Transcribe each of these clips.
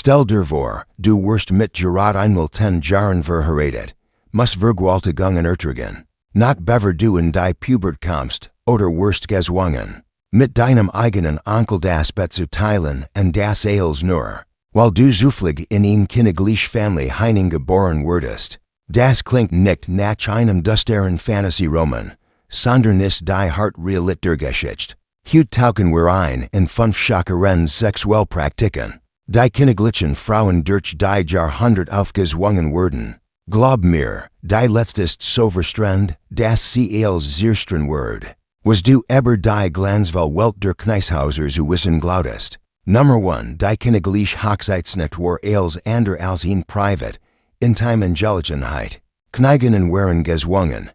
Stel der vor, du wirst mit Gerard einmal 10 Jahren verheiratet, muss vergewaltigung erträgen. Nach bever du in die Pubert kommst, oder wirst gezwungen. Mit deinem eigenen Onkel das Bett zu teilen und das Eils nur, weil du zufällig in eine königliche Familie hinein geboren wurdest. Das klingt nicht nach einem düsteren Fantasy-Roman, sondern ist die hart Realität der Geschichte. Heute tauchen wir ein in 5 schockierende sexuelle Praktiken, die königlichen Frauen durch die Jahrhundert aufgezwungen wurden. Glaub mir, die letztest so verstrend, dass sie als zerstren word. Was du eber die Glanzwell Welt der Kneishauser zu wissen glaubtest. Nummer 1. Die königliche Hochzeitsnacht war als ander als in Privat, intime Angeligenheit. Kneigenen waren gezwungen,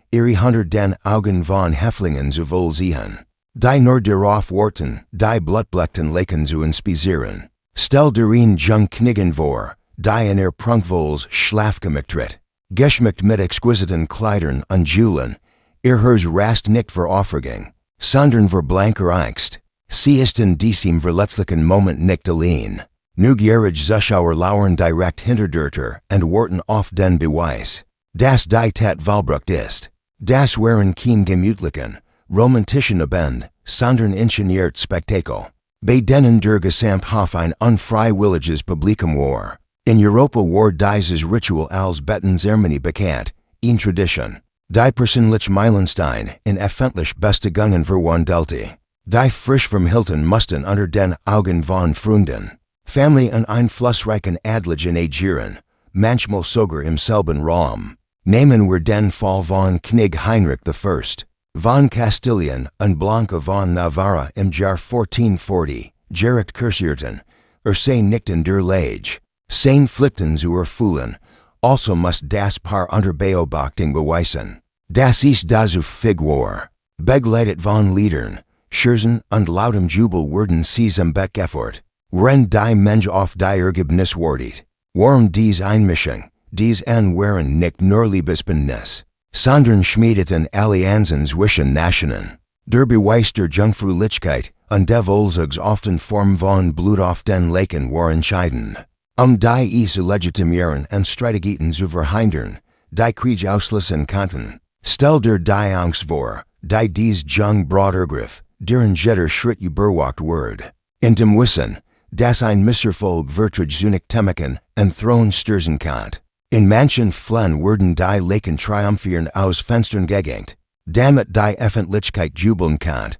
ihre Hunter den Augen von Häftlingen zu wohl sehen. Die nur darauf warten, die Blutblechten Leken zu inspizieren. Stell darin jung Knigen vor, die in ihr Prunkvolles schlafgemacht tritt. Geschmückt mit exquisiten Kleidern und Julen, ihr Hers rast nicht veraufregung, sondern ver blanker Angst. Sie ist in diesem verletzlichen Moment nicht allein. Neugierig Zuschauer lauern direkt hinter der Tür und warten auf den Beweis, dass die Tat vollbracht ist. Das waren kein gemütlichen, romantischen Abend, sondern ingeniert Spektakel, bei denen der Gesamthof ein unfreiwilliges Publikum war. In Europa war dieses Ritual als Bettenzeremony bekannt, in Tradition. Die persönliche Meilenstein in öffentlich Bestätigungen verwandelte. Die frisch vom Hilton mussten unter den Augen von Freunden, Familie und einflussreichen Adligen agieren, manchmal sogar im selben Raum. Nehmen wir den Fall von König Heinrich I. von Kastilien und Blanca von Navarra im Jahr 1440, Gerrit kursierten, sei nicht in der Lage, sein Pflichten zu erfüllen, also muss das Paar unter Beobachtung beweisen. Das ist dazu fähig war. Begleitet von Liedern, Scherzen und lautem Jubel wurden sie zum Bett geführt. Wenn die Mensch auf die Ergebnis wartet, waren dies Einmischung, dies waren nicht nur Liebesbündnis, sondern schmiedeten Allianzen zwischen Nationen. Der Beweis der Jungfräulichkeit und der Wohlzugs often Form von Blut auf den Leken war entscheidend. Die zu legitimieren und Streitigkeiten zu verhindern, die Krieg auslösen konnten. Stell dir die Angst vor, die dies Jung Brot ergriff, deren jeder Schritt überwacht wird. In dem Wissen, dass ein Misserfolg wirklich zunicht Temeken und Thron stürzen kann. In manchen Fällen wurden die Leken triumphierend aus Fenstern gegangen, damit die Öffentlichkeit jubeln kann,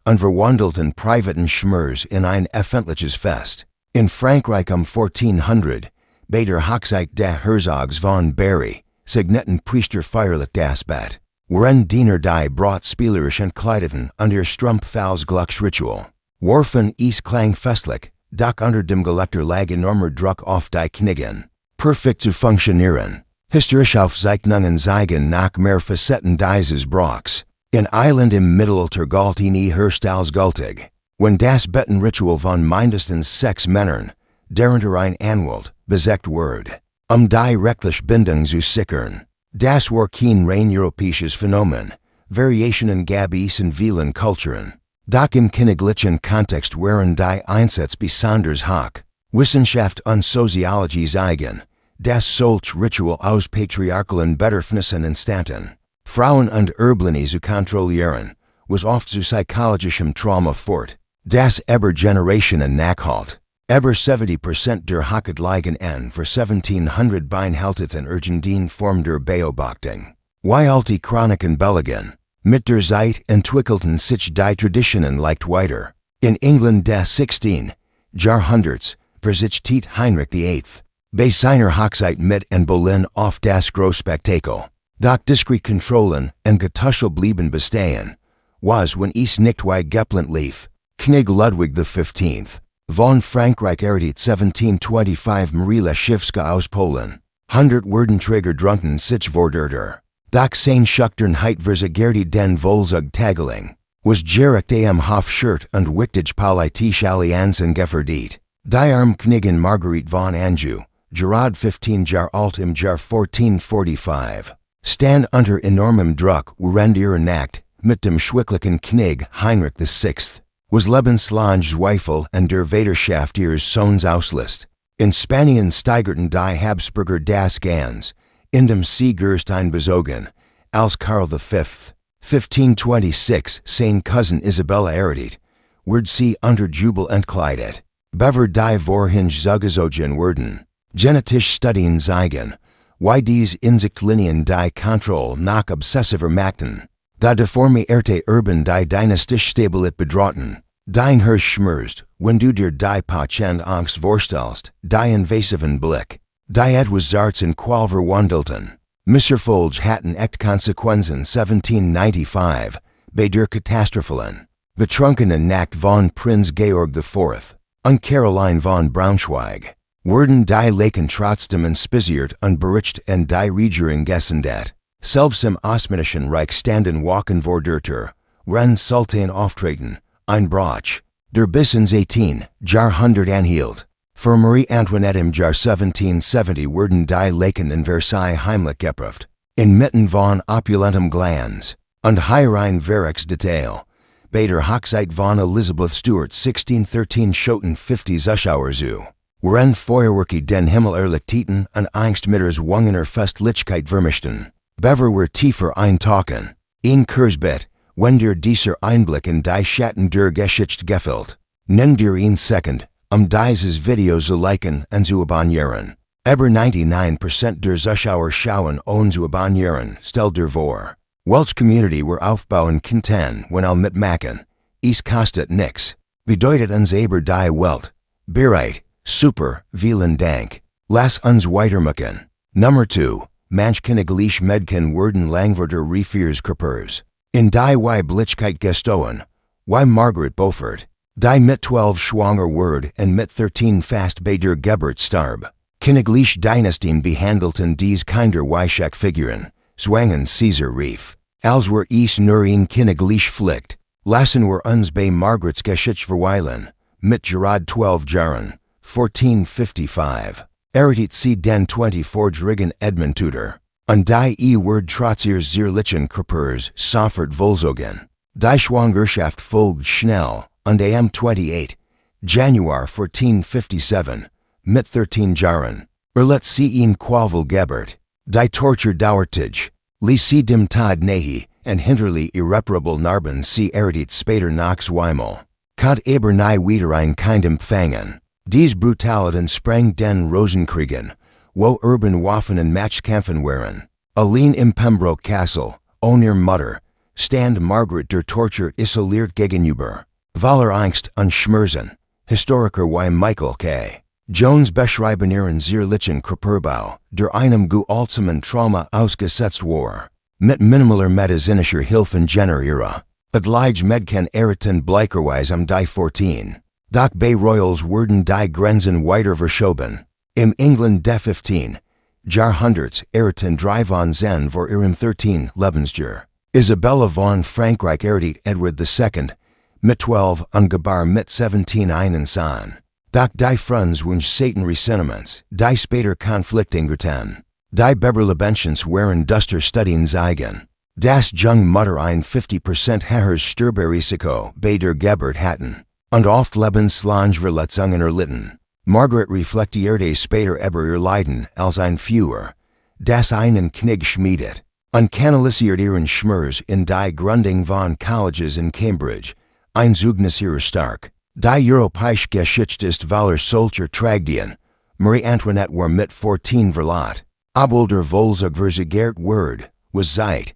und verwandelten privaten Schmers in ein öffentliches Fest. In Frankreich 1400, bei der Hochzeit des Herzogs von Berry, segneten Priester feierlich das Bett, worin Diener die Brot spielerisch entkleideten und ihr Strumpfals Glücksritual. Warfen ist klang festlich, doch unter dem Gelektor lag enormer Druck auf die Knigen. Perfekt zu funktionieren. Historisch Aufzeichnungen zeigen nach mehr Facetten dieses Brauchs. In Irland im Mittelalter galt nie Hörst als gültig. Wenn das Bettenritual von mindestens 6 Männern, darunter ein Anwalt, besagt wird, die rechtliche Bindung zu sichern. Das war kein rein europäisches Phänomen. Variationen gab es in vielen Kulturen. Doch im königlichen Kontext waren die Einsätze besonders hoch. Wissenschaft und Soziologie zeigen, dass solch Ritual aus patriarchalen Bedürfnissen entstanden. Frauen und Erblini zu kontrollieren, was oft zu psychologischem Trauma führt, das über Generationen nachhalt. Über 70% der Hochadligen vor 1700 beinhalteten Urgendien Form der Beobachtung. Weil die Chroniken belegen, mit der Zeit entwickelten sich die Traditionen leicht weiter. In England des 16. Jahrhunderts verzichtet Heinrich VIII. Bei seiner Hochzeit mit in Berlin auf das Großspektakel. Doch diskret Kontrollen und Getuschel blieben bestehen, was wenn es nicht wie geplant lief. König Ludwig XV. Von Frankreich erhielt 1725 Marie Laschewska aus Polen. 100 Wurdenträger drunken sich vor der Tür. Doch sein Schüchternheit versagerte den Wohlzug Tageling, was direkt am Hof Shirt und wichtig politische Allianzen gefördert. Die Königin Marguerite von Anjou, Gerard 15 Jahr alt im Jahr 1445, stand unter enormem Druck während ihrer Nacht mit dem schwicklichen König Heinrich VI. Was lebenslang Zweifel an der Vaterschaft ihres Sohns auslässt. In Spanien Steigerten die Habsburger das Gans, in dem Sie Gerstein bezogen, als Karl V. 1526 sein Cousin Isabella erediet, werd sie unter Jubel entkleidet. Bever die Vorhinge zugezogen wurden. Genetisch Studien zeigen, wie dies Insichtlinien die Kontrolle nach obsessiver Machten, da deformierte Urban die dynastisch Stabilit bedrohten. Dein Hirsch schmürst, wenn du dir die Pachend Angst vorstellst, die invasiven Blick, die etwas Zarts in Qual verwandelten. Misserfolge hatten echt Konsequenzen 1795, bei der Katastrophalen. Betrunkenen Nacht von Prinz Georg IV, und Caroline von Braunschweig, wurden die Laken trotzdem inspisiert und bericht und die Regierung gesendet. Selbst im Osmanischen Reich standen Wachen vor der Tür, wenn Sultan auftreten, Einbruch, der bis ins 18. Jahrhundert anhielt. Für Marie Antoinette im Jahr 1770 wurden die Laken in Versailles heimlich geprüft, inmitten von opulentem Glanz, und hierein Verrex Detail. Bei der Hochzeit von Elizabeth Stuart 1613 schoten 50 Zuschauer zu, worin Feuerwerke den Himmel erlichteten und Angst mit erzwungener Festlichkeit vermischten. Bever were tiefer eintauchen, in Kurzbett, wenn der dieser Einblick in die Schatten der Geschichte gefällt. Nenn dir ihn Second, dieses Video zu liken und zu abonnieren. Aber 99% der Zuschauer schauen und zu abonnieren, stell dir vor. Welch Community wir aufbauen könnten, wenn all mitmachen. Es kostet nix. Bedeutet uns aber die Welt. Bereit, super, vielen Dank. Lass uns weitermachen. Nummer 2. Manch königliche Medken wurden langwerter Refierskörpers. In die Weiblichkeit gestohlen. Wie Margaret Beaufort. Die mit 12 schwanger word und mit 13 fast bei der Geburt starb. Königliche Dynastien behandelten dies Kinder Weichak Figuren. Zwangen Caesar rief. Als wir es nur in königlich Pflicht. Lassen wir uns bei Margarets Geschichte verweilen. Mit Gerard 12 Jahren. 1455. Eritet sie den 24-jährigen Edmund Tudor. Und die word trotzier zierlichen Körpers sofort vollzogen. Die Schwangerschaft folgt schnell. Und am 28. Januar 1457. Mit 13 Jahren. Erlet sie in Quavel Gebert. Die Torture dauertig. Ließ sie dem Tod nahe, und hinterlich irreparable Narben sie eritet später nach Weimel. Konnte aber nie wieder ein Kind empfangen. Dies Brutalitäten sprang den Rosenkriegen, wo urban Waffen und Matchkämpfen waren. Allein im Pembroke Castle, ohne ihre Mutter, stand Margaret der Torture isoliert gegenüber. Voller Angst und Schmerzen. Historiker wie Michael K. Jones beschreiben ihren zierlichen Körperbau, der einem gewaltsamen Trauma ausgesetzt war. Mit minimaler medizinischer Hilfen jener Ära. Adlige Medken eriten bleicherweise die 14. Doch bei Royals wurden die Grenzen weiter verschoben. Im England des 15. Jahrhunderts eriten drei von Zen vor ihrem 13. Lebensjahr. Isabella von Frankreich eritet Edward II. Mit 12 und gebar mit 17 einen Sohn. Doch die Franz wunsch Satan Ressentiments, die später Konflikten geraten. Die Beberlebenchens waren Duster Studien zeigen. Das Jung Mutter ein 50% höheres Sterberisiko bei der Geburt hatten. Und oft lebenslange Verletzungen erlitten. Margaret reflektierte später über ihr Leiden als ein Feuer, das einen Knig schmiedet. Und kanalisiert ihren Schmerz in die Gründung von Colleges in Cambridge. Ein Zeugnis ihrer stark. Die europäische Geschichte ist voller solcher Tragedien. Marie Antoinette war mit 14 verlaat. Obwohl der Vollzug versagert word, was Zeit,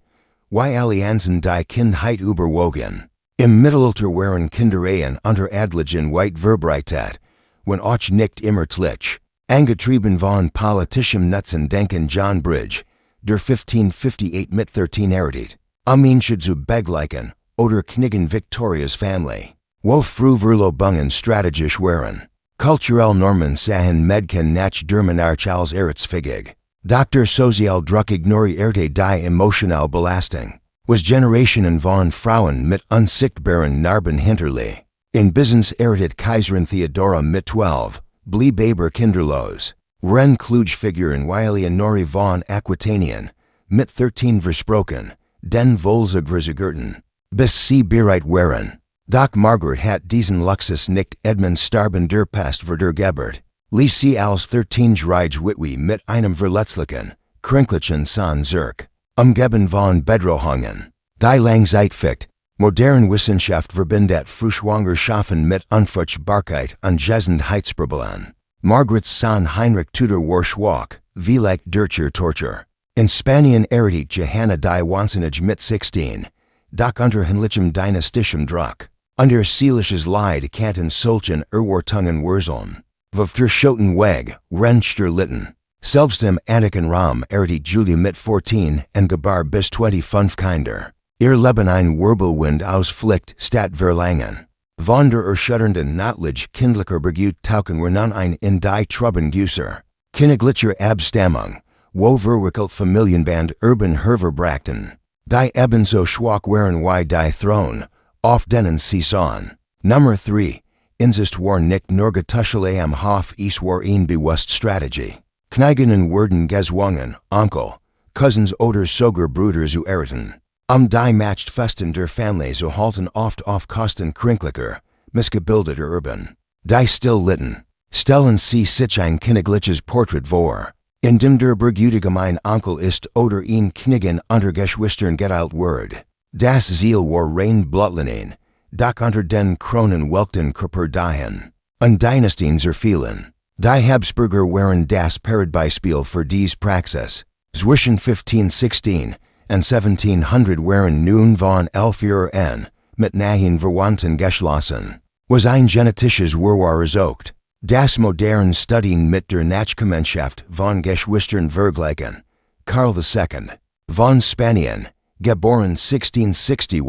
wie Allianzen die Kindheit überwogen. Im Mittelalter waren Kindereien unter adligen White Verbreität, wenn auch nicht immer tlich. Angetrieben von politischem Nutzen denken John Bridge, der 1558 mit 13 eritet. Aminsche zu begleichen, oder Knigen Victoria's Family. Wo früh Verlobungen strategisch waren. Kulturell Normen sahen Medken nach Dermenarch als Erzfigig. Dr. Sozialdruck ignorierte die emotional Belastung. Was Generationen von Frauen mit unsichtbaren Narben hinterließ. In Byzanz eritet Kaiserin Theodora mit 12, blieb aber kinderlos. Ren Klugfiguren wie Leonore von Aquitanien, mit 13 versprochen, den Volzug versagerten. Bis sie bereit waren. Doch Margaret hat diesen Luxus nicht Edmund starben der Pest vor der Geburt. Lee C. als 13 Rige Witwe mit einem verletzlichen, kränklichen Zirk. Umgeben von Bedrohungen. Die Langzeitficht, modern Wissenschaft verbindet Frühschwanger schaffen mit Unfruchtbarkeit und Gesundheitsproblemen. Margaret's Sohn Heinrich Tudor war schwach, vielleicht durch Torture. In Spanien erhielt Johanna die Wahnsinnige mit 16, doch unter hinlichem dynastischem Druck. Under seelisches Leid kannten solchen Erwartungen Wurzeln. Verschoten Weg, Renster Litten. Selbst im antiken Rom erhielt Julia mit 14 und gebar bis 25 Kinder. Ihr Leben ein Wirbelwind aus Pflicht statt Verlangen. Von der erschütternden Notlich kindlicher Bergut tauchen wir nun ein in die Trubengüsser. Königlicher Abstammung, wo verwickelt Familienband urban herverbrachten. Die ebenso schwach waren wie die Throne, auf denen sie sahen. Nummer 3. Insist war nicht nur getuschele am Hof, es war ein bewusst Strategie. Kneigenen wurden gezwungen, Onkel, Cousins oder sogar Brüder zu errichten. Die matcht festen der Familie so halten oft auf Kosten kränklicher, missgebildeter Urban. Die still litten, stellen sie sich ein königliches Portrait vor, in dem der bergütige mein Onkel ist oder ein Knigen unter Geschwistern geteilt wird. Das Ziel war rein Blutlinien, doch unter den Kronen welkten Körper dahin. Und Dynastien zerfielen. Die Habsburger waren das Paradebeispiel für dies Praxis. Zwischen 1516 und 1700 waren nun von Elführern mit nahen Verwandten geschlossen. Was ein genetisches Wirrwarr ersucht. Das modern Studien mit der Nachkommenschaft von Geschwistern vergleichen. Karl II. Von Spanien, geboren 1661,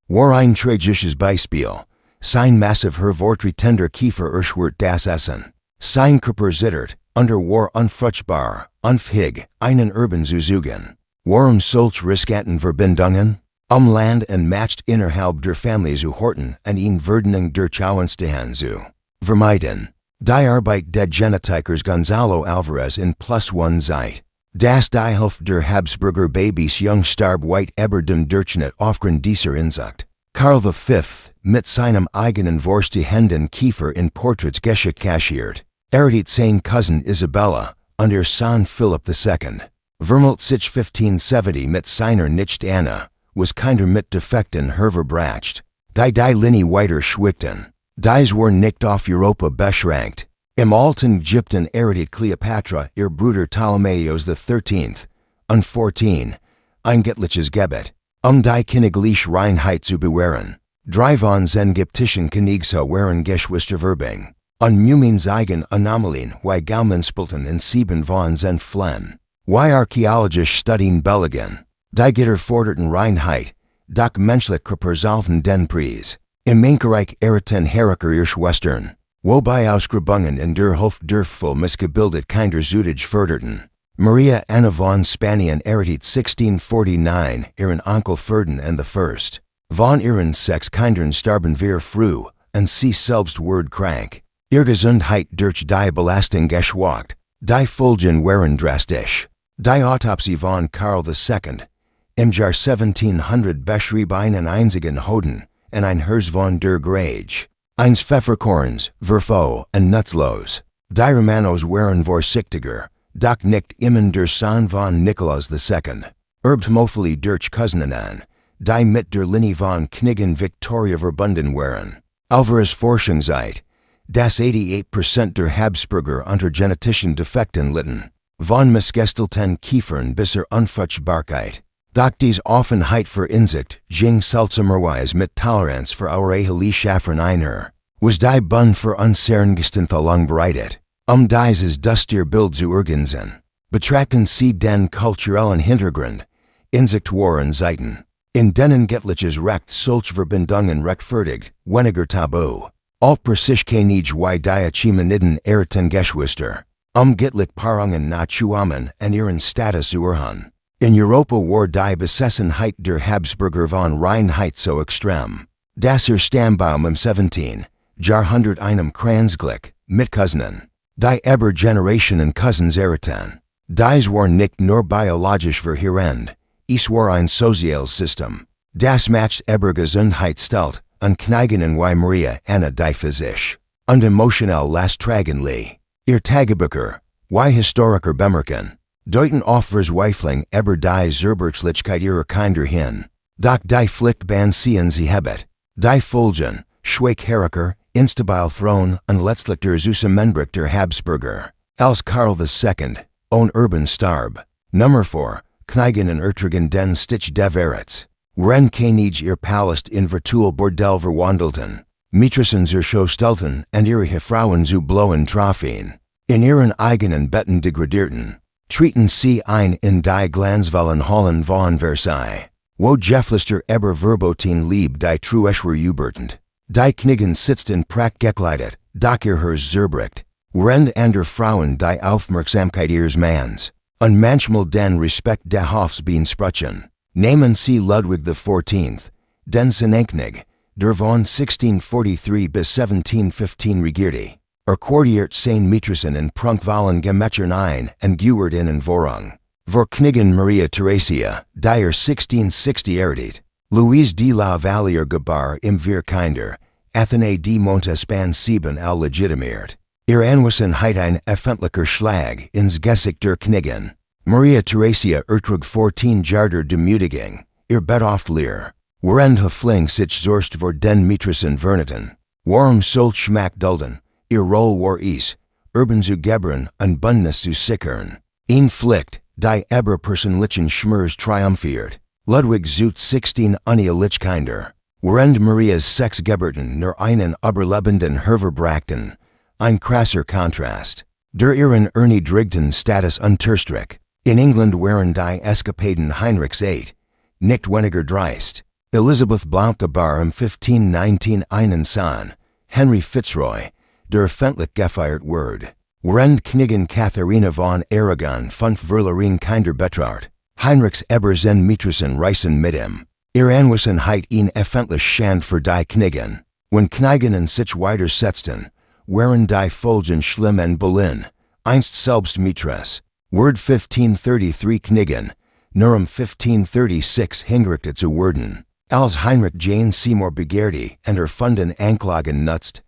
war ein tragisches Beispiel. Sein massiv hervortretender Kiefer erschwert das Essen. Sein Körper zittert, unter war unfruchtbar, unfähig, einen Urban zu suchen. Warum solch riskanten Verbindungen? Land und Macht innerhalb der Familie zu horten und ihn Verordnung der Schauenstehen zu vermeiden. Die Arbeit des Genetikers Gonzalo Alvarez in +1 Zeit. Das die Hälfte der Habsburger Babys jung starb weit über dem Durchschnitt aufgrund dieser Inzucht. Karl V. mit seinem eigenen vorstehenden Kiefer in Portraits kaschiert. Erhielt sein Cousin Isabella und ihr Sohn Philipp II. Vermählt sich 1570 mit seiner Nichte Anna, was Kinder mit Defekten herverbracht. Die Linie weiter schwickten. Dies war nicht auf Europa beschränkt. Im alten Ägypten erhielt Cleopatra ihr Bruder Ptolemäus XIII. Und 14. Ein göttliches Gebet, die königliche Reinheit zu bewahren. Drei von den ägyptischen Königshäusern waren Geschwisterverbing. Und Mumins eigen Anomalien wie Gaumenspalten in 7 von den Flen. Wie archäologisch Studien belegen. Die Gitter forderten Reinheit, doch menschlich Körper sollten den Preis. Im Menkereich errichten Herricker ihr Schwestern. Wobei Ausgrabungen in der Hof dürfvoll missgebildet Kinder zügig förderten. Maria Anna von Spanien erhielt 1649 ihren Onkel Ferdinand I. Von ihren 6 Kindern starben wir früh, und sie selbst wurd krank. Ihr Gesundheit durch die Belastung geschwächt. Die Folgen waren drastisch. Die Autopsie von Karl II. Im Jahr 1700 beschrieb einen einzigen Hoden, und ein Herz von der Grage. Eins Pfefferkorns, Verfo, und Nutzlos. Die Romanos waren vorsichtiger, doch nicht immer der Sohn von Nikolaus II. Erbtmophily durch Cousinen, die mit der Linie von Knigen Victoria verbunden waren. Alvarez Forschungszeit, dass 88% der Habsburger unter genetischen Defekten litten. Von missgestalten Kiefern bis zur Unfruchtbarkeit. Doch dies Offenheit für Insicht ging seltsamerweise mit Toleranz für Aurehelie einher. Was die Bund für Unserengestenthalung bereitet, dieses Dustier Bild zu ergänzen. Betrachten Sie den kulturellen Hintergrund, Insicht waren Seiten, in denen göttliches Recht solch Verbindungen rechtfertigt, weniger tabu. Altpreußische wie die Achimeniden errichten Geschwister, göttlich Paarungen nach Chuamen und ihren Status zu erhöhen. In Europa war die Besessenheit der Habsburger von Reinheit so extrem, dass Stammbaum im 17. Jahrhundert einem Kranzglick, mit Cousinen, die Generationen Cousins errichten. Dies war nicht nur biologisch verheerend, es war ein soziales System, das matcht Gesundheit stellt, und Kneigenen wie Maria Anna die physisch und emotionell lasttragend. Ihr Tagebücher, wie Historiker bemerken, deuten oft vers Weifling eber die Zerberchlichkeit ihrer Kinder hin. Doch die Pflichtbahn ziehen sie hebet. Die Folgen, schwach Herricker, instabil Throne und letztlich der Zusammenbruch der Habsburger. Als Karl II, on Urban starb. Nummer 4, Königlichen Erträgen den Stich Deveretz. Wen König ihr Palast in virtuell Bordell verwandelten. Mietrissen zur Show stelten und ihre Frauen zu blowen Trophäen. In ihren eigenen Betten degradierten. Treten sie ein in die Glanzvollen Hallen von Versailles. Wo Jefflister eber verboten lieb die Trueschwer Ubertend. Die Knigen sitzt in Pracht gekleidet, doch ihr Herz zerbricht. Rend ander Frauen die Aufmerksamkeit ihres Manns. Und manchmal den Respekt der Hofsbein sprüchen. Nehmen sie Ludwig XIV, den Senenknig, der von 1643 bis 1715 regierte. Quartiert sein Mietrissen in Prunkvollen Gemächern ein und gewert in Vorrang. Vor Königin Maria Theresia, die 1660 erdet. Louise de la Valliere gebar im Kinder, Athene de Montespan sieben legitimiert. Ihr Anwesenheit ein öffentlicher Schlag ins Gesicht der Königin. Maria Theresia ertrug 14 Jahre Demütigung, ihr Bett oft leer. Während Höfling sich Zorst vor den Mietrissen verneten. Warum sollt Schmack dulden, ihr Roll war Urban zu gebern und Bündnis zu sichern. Ein Pflicht, die eber Personlichen Schmers triumphiert. Ludwig zut 16 Lichkinder. Während Marias Sex geberten nur einen überlebenden Herverbrachten. Ein krasser Kontrast. Der ihren erniedrigten Status unterstrich. In England waren die Eskapaden Heinrichs 8, nicht weniger dreist. Elizabeth Blount gebar 1519 einen Sohn, Henry Fitzroy, der öffentlich gefeiert wird. Während Königin Katharina von Aragon 5 Verlerin Kinder betracht. Heinrichs Ebersen Mietrissen reisen mit ihm. Ihr Anwesenheit ihn öffentlich schand für die Königin. Wenn Königinnen sich weitersetzten, waren die Folgen schlimm in Berlin, einst selbst Mietress. Word 1533 Königin, nur 1536 hingerichtet zu werden. Als Heinrich Jane Seymour begehrte und erfunden Anklagen nutzt,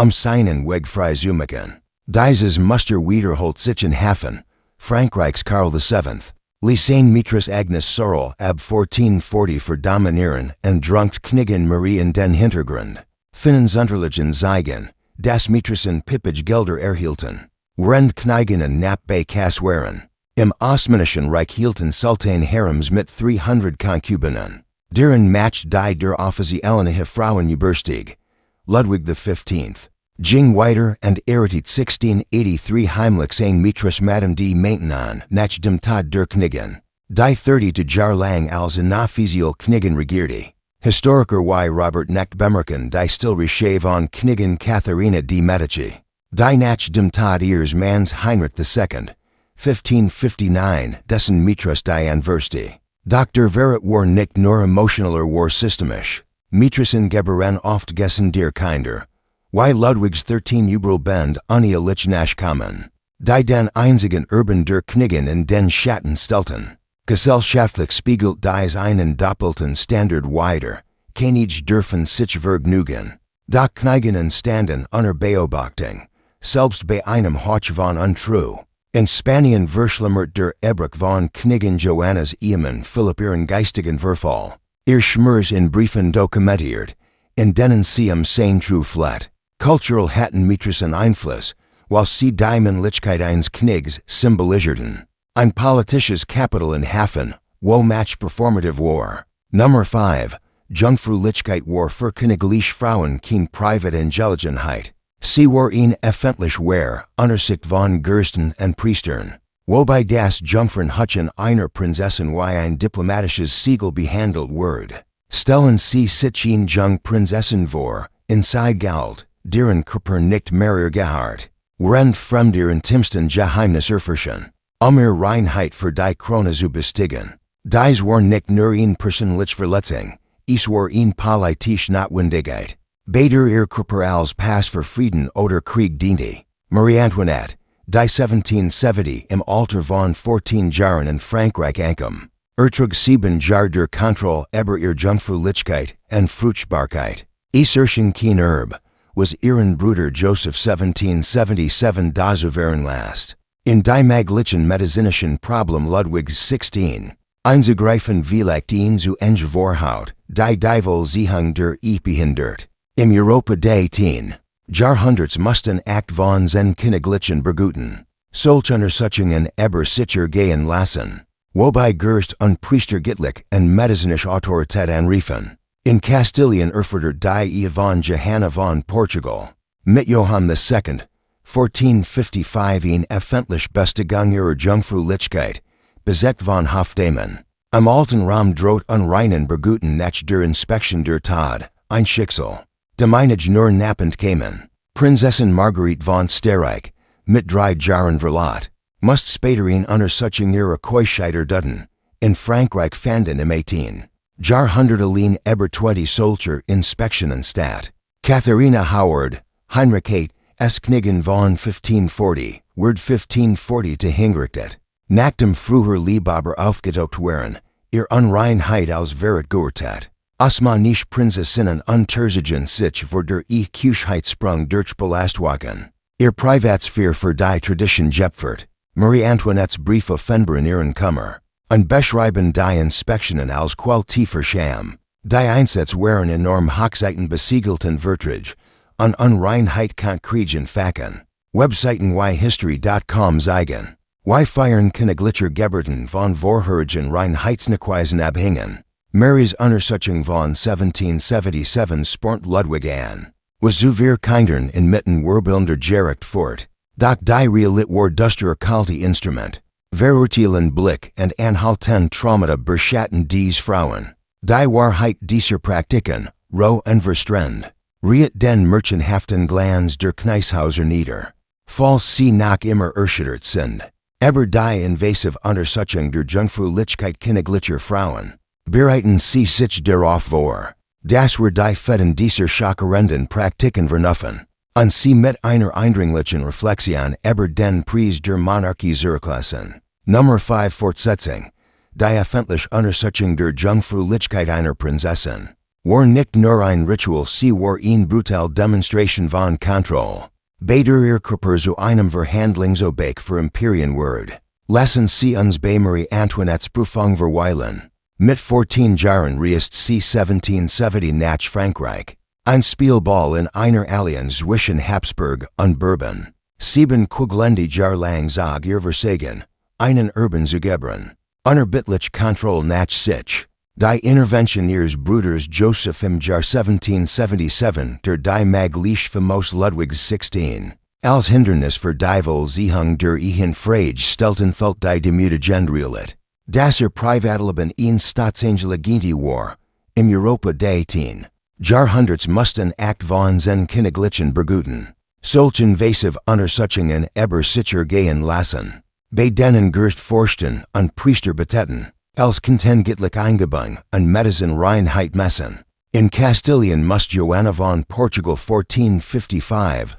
seinen Weg freizumachen. Dieses Muster wiederholt sich in Hafen, Frankreichs Karl VII. Ließen Mietress Agnes Sorel ab 1440 verdominieren und drunkt Königin Marie in den Hintergrund. Finnens unterlichen Zeigen, das Mietrissen Pippage Gelder erhielten. Während Königinnen knapp bei Kass waren. Im Osmanischen Reich hielten Sultan Harems mit 300 Konkubinen. Deren matcht die der offiziellen Frauen überstieg. Ludwig XV. Ging weiter und erritet 1683 heimlich ein Mietress Madame de Maintenon nach dem Tod der Königin. Die 30 Jahre lang als inoffiziell Königin regierte. Historiker wie Robert Necht bemerken die Stillreche von Königin Katharina de Medici. Die nach dem Tod ihres Manns Heinrich II, 1559, dessen Mietress die anverste. Dr. Verret war nicht nur emotionaler war systemisch. Mietrissen geberen oft gessen der Kinder. Wie Ludwigs 13 Übel Bend unehrlich nachkommen. Die den einzigen Urban der Königin in den Schatten stellten. Gesellschaftlich spiegelt dies einen doppelten Standard wider. König dürfen sich vergnügen. Doch Königinnen standen unter Beobachtung. Selbst bei einem Hoch von Untrue. In Spanien verschlimmert der Ebrich von Königin Johannas Ehemann Philipp ihren geistigen Verfall. Ihr Schmers in Briefen dokumentiert, in denen sie sein True flat. Cultural hatten Mietrissen Einfluss, while sie die Männlichkeit eines Knigs symbolisierten. Ein politisches Kapital in Hafen, wo match performative war. Nummer 5. Jungfräulichkeit war für königliche Frauen kein private Angeligenheit. Sie war ihn öffentlich war, Untersicht von Gersten und Priestern. Wobei das Jungfernhutchen einer Prinzessin wie ein diplomatisches Siegel behandelt wird. Stellen sie sich in Jungprinzessin vor, inside Geld, deren Körper nicht mehr gehört. Während fremder intimsten Geheimnis erforschen. Ihr Reinheit für die Krone zu bestiegen. Dies war nicht nur ein persönlich Verletzung, es war ein politisch Notwendigkeit. Beider ihr Körper als Pass für Frieden oder Krieg diente. Marie Antoinette, die 1770 im Alter von 14 Jahren in Frankreich ankam. Ertrug 7 Jahre der Kontrolle über ihr Jungfräulichkeit und Fruchtbarkeit. Es erschien kein Erbe, was ihren Bruder Joseph 1777 das last. In die maglichen medizinischen Problem Ludwigs 16. Einzugreifen vielleicht ihn zu enge Vorhaut, die Deivel Seehung der Epihindert. Im Europa des 10. Jahrhunderts mussten act von zen königlichen Berguten. Solch Untersuchungen eber sicher gehen lassen. Wobei Gerst und Priestergittlich und medizinische Autorität anriefen. In Kastilien erfordert die von Johanna von Portugal. Mit Johann II. 1455 in öffentlich Bestätigung ihrer Jungfräulichkeit, bezeugt von Hofdamen. Am alten Raum droht unreinen Berguten nach der Inspektion der Tod, ein Schicksal. Demeinige nur nappend kämen. Prinzessin Marguerite von Sterreich, mit 3 Jahren Verlot, must später in Untersuchung ihrer Keuschheit duden. In Frankreich fanden im 18. Jahrhundert allein über 20 solcher Inspektionen statt. Katharina Howard, Heinrich VIII, S. Knigen von 1540, Word 1540 to hingerichtet. Nach dem früher Liebaber aufgedockt waren, ihr Unreinheit als Verrat geurteilt. Osmanische Prinzessinnen unterziehen sich vor der Küchheitssprung durch Belastwagen. Ihr Privatsphäre für die Tradition gepfert. Marie Antoinette's Brief offenbar in ihren Kummer. Und beschreiben die Inspektionen als qualtiefer Scham. Die Einsätze waren enorm Hochzeiten besiegelten Vertrag. Und Unreinheit konkreten Fakten. Webseiten yhistory.com zeigen. Wie feiern königlicher Geburten von vorherigen Reinheitsnachweisen abhängen. Mary's Untersuchung von 1777 spornt Ludwig an. Was zu wir kindern inmitten Werbildender Gericht fort. Doch die Realit war duster kalte Instrument. Verurteilen Blick und anhalten Traumata beschatten diese Frauen. Die Wahrheit dieser Praktiken, roh und verstrend. Riet den merchenhaften Glanz der Kneishauser nieder. Falls sie nach immer erschüttert sind. Aber die invasive Untersuchung der Jungfräulichkeit königlicher Frauen. Bereiten sie sich darauf vor. Das war die Feden dieser schockierenden Praktiken verknüpfen. Und sie mit einer eindringlichen Reflexion über den Preis der Monarchie zurücklassen. Nummer 5 Fortsetzung. Die öffentliche Untersuchung der Jungfräulichkeit einer Prinzessin. War nicht nur ein Ritual, sie war eine brutale Demonstration von Kontrolle. Beider ihr Körper zu einem Verhandlungsobjekt für Imperien Word. Lassen sie uns bei Marie Antoinette's Prüfung verweilen. Mit 14 Jahren reist sie 1770 nach Frankreich. Ein Spielball in einer Allianz zwischen Habsburg und Bourbon. 7 Kuglende Jahr lang zog ihr Versagen. Einen Urban zu gebren. Unerbittlich Kontrolle nach sich. Die Intervention ihres Bruders Joseph im Jahr 1777 der die maglich famos Ludwigs 16. Als Hindernis für die Vollziehung der Ehen Frage stellten thult die Demütigend Realit. Das Privatleben in Staatsangelegenheit war. Im Europa des 10. Jahrhunderts mussten act von zen königlichen Berguten. Solch invasive Untersuchungen eber sicher gehen lassen. Bei denen Gerst forschten und Priester betäten. Els contengittlich eingebung und Medizin Reinheit messen. In Kastilien must Johanna von Portugal 1455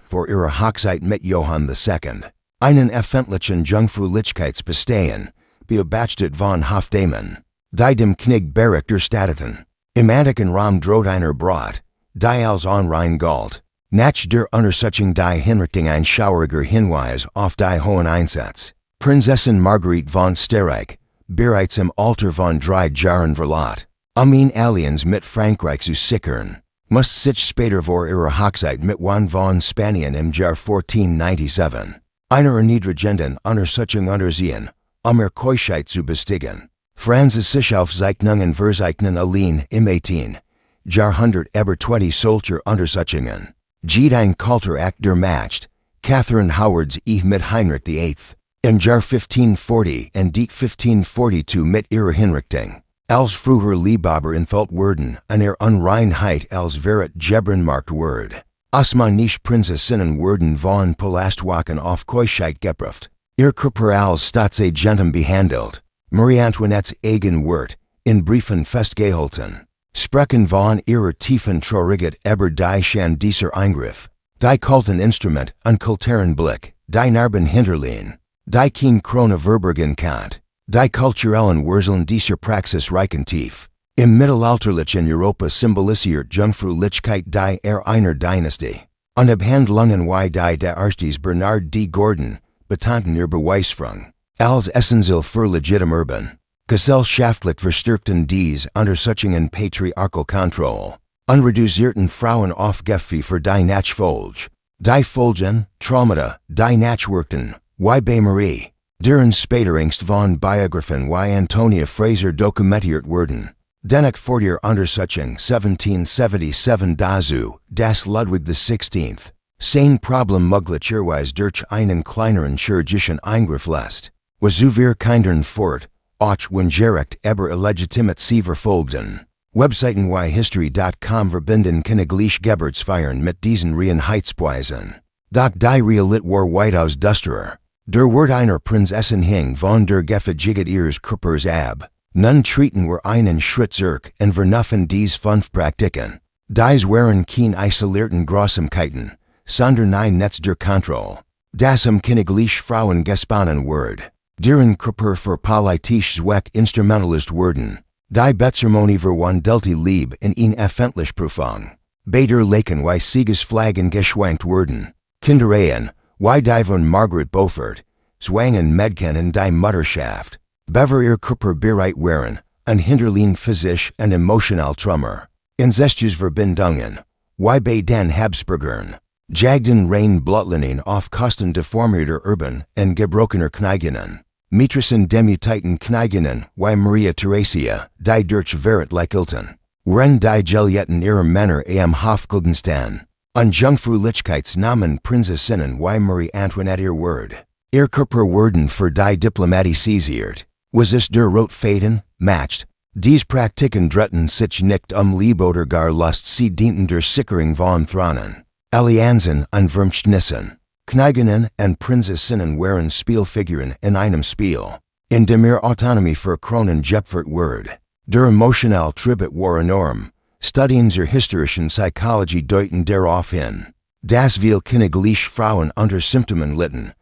vor ihrer Hochzeit mit Johann II. Einen öffentlichen Jungfräulichkeitsbestehen, beobachtet von Hofdamen. Die dem Knig Bericht erstatteten. Im antiken Raum droht einer Brot, die als unrein galt. Nach der Untersuchung die Hinrichtung ein schauriger Hinweis auf die hohen Einsätze. Prinzessin Marguerite von Sterreich, bereits im Alter von 3 Jahren Verlot. In Allianz mit Frankreich zu sichern. Must sich später vor ihrer Hochzeit mit Juan von Spanien im Jahr 1497. Einer erniedrigenden Untersuchung unterziehen, ihr Keuschheit zu bestiegen. Franzis sich auf Zeichnungen verzeichnen allein im 18. Jahrhundert über 20 solcher Untersuchungen. Geht ein kalter Akt der Macht. Catherine Howard's mit Heinrich VIII. Im Jahr 1540 und die 1542 mit ihrer Hinrichtung. Als früher Liebaber enthüllt wurden und ihr Unreinheit als Verrat gebrenmarkt word. Osmanische Prinzessinnen wurden von Palastwachen auf Keuschheit geprüft. Ihr Körper als Staatsagentem behandelt. Marie Antoinette's eigen Wort, in Briefen festgehalten. Sprechen von ihrer tiefen Traurigkeit über die Schande dieser Eingriff. Die kalten Instrument und kulturen Blick, die Narben hinterlehen. Die kein Krone verbergen kann. Die kulturellen Wurzeln dieser Praxis reichen tief. Im mittelalterlichen Europa symbolisiert Jungfräulichkeit die einer Dynastie. Unabhandlungen wie die Arstes Bernard D. Gordon, Betanten ihr Beweisfrung, als Essential für legitim Urban, gesellschaftlich verstärkten dies Untersuchungen patriarchal Kontrolle, unreduzierten Frauen auf Gefühle für die Nachfolge, die Folgen, Traumata, die Nachwirkungen, wie bei Marie, deren späteringst von Biographen wie Antonia Fraser dokumentiert wurden. Dennoch vor der Untersuchung 1777 dazu, dass Ludwig XVI. Sein Problem möglicherweise durch einen kleineren chirurgischen Eingriff lässt, was zu wir kindern fort, auch wenn direkt aber illegitimate sie verfolgten. Webseiten wie history.com verbinden königliche Geburtsfeiern mit diesen Reinheitspreisen. Doch die Realität war weitaus düsterer. Der Wort einer Prinzessin hing von der Gefährdigkeit ihres Körpers ab. Nun treten wir einen Schritt zurück und verknüpfen dies fünf Praktiken. Dies waren kein isolierten Grausamkeiten, sondern ein Netz der Kontrolle, das königliche Frauen gesponnen wird. Deren Körper für politische Zwecke instrumentalist wurden. Die Betzeremonie verwandelte Liebe in ein öffentlich Prüfung. Bei der Laken wie Siegesflaggen geschwenkt wurden. Kinderehen, wie die von Margaret Beaufort, zwangen Mädchen in die Mutterschaft. Bever ihr Körper bereit waren, ein Hinterlin physisch und emotional Trümmer. Incestuersverbindungen, wie bei den Habsburgern, jagden rein Blutlinien auf Kosten deformierter Urban und gebrochener Kneiginnen. Mitrisen demutiten Kneiginnen, wie Maria Theresia, die durch Verrat likilten. Ren die Gelietten ihrer Männer am Hofgildenstein. An Jungfräulichkeitsnamen Prinzessinnen wie Marie Antoinette ihr Word. Ihr Körper wurden für die Diplomatie seiziert. Was es der Rot Faden, matcht. Dies Praktiken dritten sich nicht Liebe oder gar Lust, sie dienten der Sicherung von Thronen. Allianzen und Vermächtnissen. Kneiginnen und Prinzessinnen waren Spielfiguren in einem Spiel. In dem ihr Autonomie für Kronen gepfert wird. Der emotional Tribut war enorm. Studien zur historischen Psychologie deuten darauf hin. Das viel königliche Frauen unter Symptomen litten.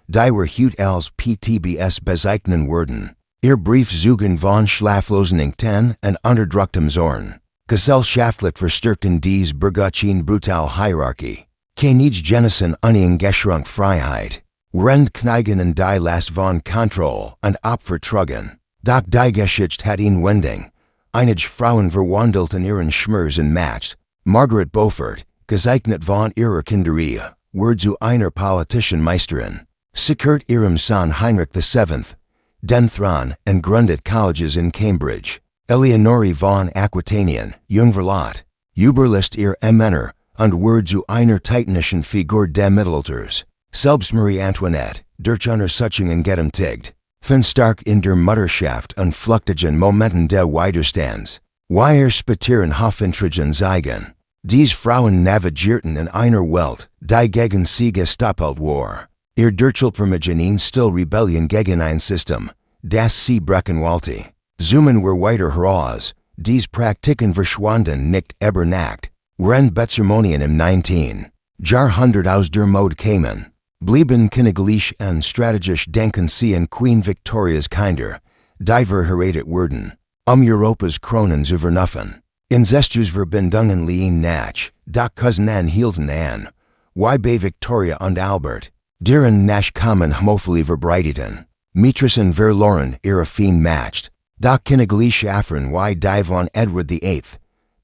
Die were hut als PTBS bezeichnen wurden. Ihr Brief zugen von Schlafloseningten und unterdrücktem Zorn. Gesellschaftlich verstärkten dies Bergachin brutal Hierarchie. Keinige Genessen uneingeschränkt Freiheit. Rend Kneiginnen die Last von Kontrolle und Opfer trugen. Doch die Geschichte hat ihn Wending. Einige Frauen verwandelten ihren Schmerz in Match. Margaret Beaufort, gezeichnet von ihrer Kinderie, wurde zu einer politischen Meisterin. Sichert ihrem Sohn Heinrich VII. Den Thron und gründet Colleges in Cambridge. Eleonore von Aquitanien, Jungverlat, überlässt ihr Männer und wurde zu einer titanischen Figur des Mittelalters. Selbst Marie Antoinette, durch Untersuchungen gedemtigt, fin stark in der Mutterschaft und flüchtigen Momenten des Widerstands. Wie spatieren Hofintrigen zeigen. Dies Frauen navigierten in einer Welt, die gegen sie gestapelt war. Ihr Durchhaltvermögen still Rebellion gegen ein System, das sie brechen wollte. Zoomen wir weiter heraus, dies Praktiken verschwanden nicht über Nacht. Ren Betzeremonien im 19. Jahrhundert aus der Mode kamen. Blieben königlich und strategisch denken sie in Queen Victorias Kinder, die verheiratet wurden. Europas Kronen zu verknüpfen. Incestuersverbindungen liegen nach, doch Cousinen hielten an. Wie bei Victoria und Albert. Deren Nachkommen homophily verbreiteten. Mitrisen verloren ihre Feen matcht. Doch königliche Affern wie die von Edward VIII.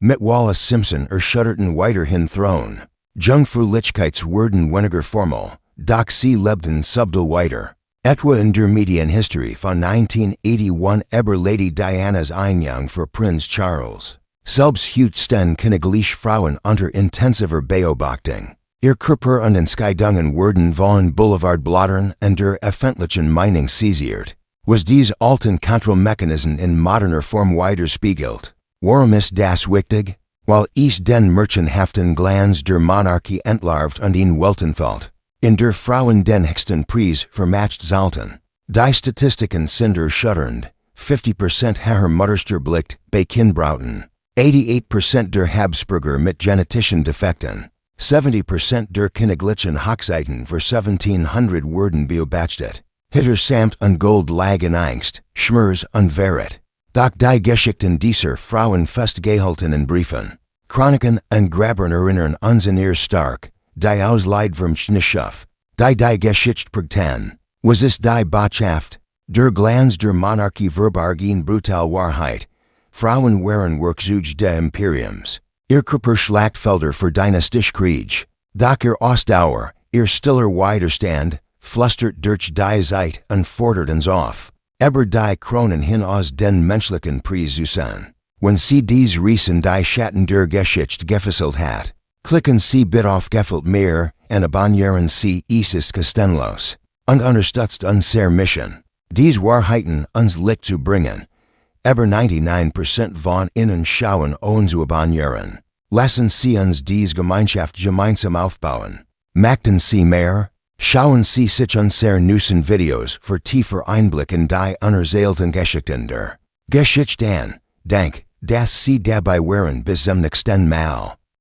Mit Wallace Simpson erschütterten weiterhin Thron. Jungfräulichkeitswürden weniger formal, doch sie lebten subtil weiter. Etwa in der Medienhistorie von 1981 über Lady Dianas Einjung für Prinz Charles. Selbst hütsten königliche Frauen unter intensiver Beobachtung. Ihr Körper und Entscheidungen wurden von Boulevardblättern und der öffentlichen Meinung seziert. Was dies alten Kontrollmechanismen in moderner Form widerspiegelt. Warum ist das wichtig? Weil es den merchenhaften Glanz der Monarchie entlarvt und ihn Weltenthalt. In der Frauen den höchsten Preis vermatcht sollten. Die Statistiken sind erschütternd. 50% höher Muttersterblick bei Kindbrauten. 88% der Habsburger mit genetischen Defekten. 70% der königlichen Hochzeiten für 1700 wurden beobachtet. Hitter samt und Gold lag in Angst, Schmerz und Verrat. Doch die Geschichten dieser Frauen festgehalten in Briefen. Chroniken und Grabern erinnern uns an ihr stark, die Ausleid vom Schnischuf, die Geschichte prägten. Was ist die Botschaft? Der Glanz der Monarchie verbargen brutal Wahrheit. Frauen waren Werkzeuge des Imperiums. Ihr Körper Schlachtfelder für dynastisch Krieg. Doch ihr Ostdauer, ihr stiller Widerstand, flustert durch die Zeit und fordert uns auf. Aber die Kronen hin aus den menschlichen Präsusen. Wenn sie dies Riesen die Schatten der Geschichte gefesselt hat, klicken sie bit auf Gefällt mehr, und abonnieren sie es kostenlos. Und unterstützt unsere Mission. Dies Wahrheiten uns Licht zu bringen. Aber 99% von ihnen schauen uns zu abonnieren. Lassen sie uns dies Gemeinschaft gemeinsam aufbauen. Machten sie mehr? Schauen sie sich unsere neuesten Videos für tiefer Einblick in die unerzählten Geschichten der Geschichte an. Dank, dass sie dabei waren bis zum nächsten Mal.